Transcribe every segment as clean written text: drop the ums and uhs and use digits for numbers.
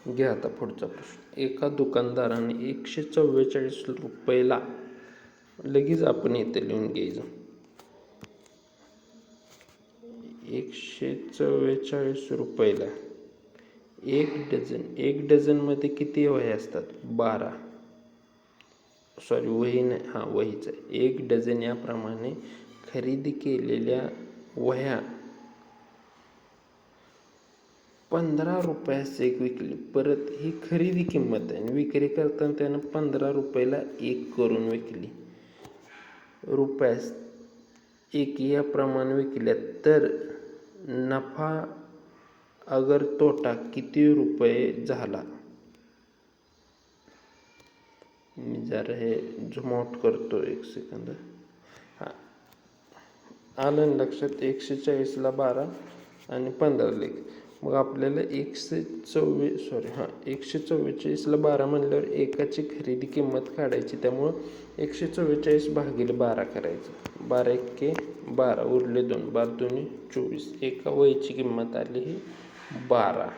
घ्या आता पुढचा प्रश्न. एका दुकानदाराने 144 रुपयाला, लगेच आपण इथे लिहून घ्यायचं, 144 रुपयाला एक डझन. एक डझनमध्ये किती वह्या असतात? 12. सॉरी, वही नाही, हां वहीच आहे. एक डझन याप्रमाणे खरेदी केलेल्या वह्या 15 रुपयास एक विकली. परत ही खरेदी किंमत आहे, विक्री करताना त्यानं 15 रुपयाला एक करून विकली. रुपयास एक याप्रमाणे विकल्या तर नफा अगर तोटा किती रुपये झाला? मी जरा हे झूम आउट करतो, एक सेकंद. हां, आलं लक्षात. 140ला 12 आणि 15 लेख. मग आपल्याला 144ला 12 म्हणल्यावर एकाची खरेदी किंमत काढायची. त्यामुळं 144 भागिले 12 करायचं. 12 एक्के 12, उरले 2, 12 दुनी 24. एका वहीची किंमत आली ही 12.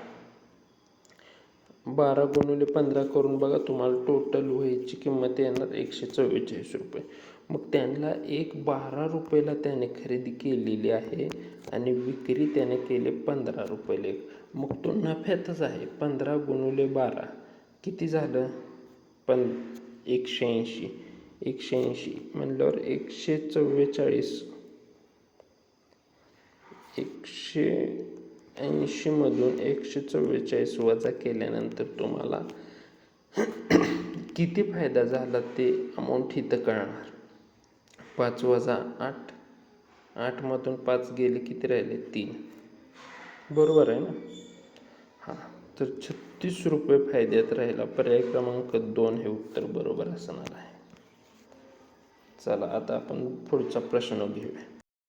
12 गुणिले 15 करून बघा, तुम्हाला टोटल वहीची किंमत येणार 144 रुपये. मग त्यांना 12 रुपयाला त्याने खरेदी केलेली आहे आणि विक्री त्याने केली 15 रुपयाला एक. मग तो नफ्यातच आहे. 15 गुणिले 12 किती झालं? 180. 180 म्हणल्यावर 180 मधून 144 वजा केल्यानंतर तुम्हाला किती फायदा झाला ते अमाऊंट इथं कळणार. 5 वजा 8, 8 मधून 5 गेले, किती राहिले? 3. बरोबर आहे ना? हां, तर 36 रुपये फायद्यात राहिला. पर्याय क्रमांक 2 हे उत्तर बरोबर असणार आहे. चला आता आपण पुढचा प्रश्न घेऊया.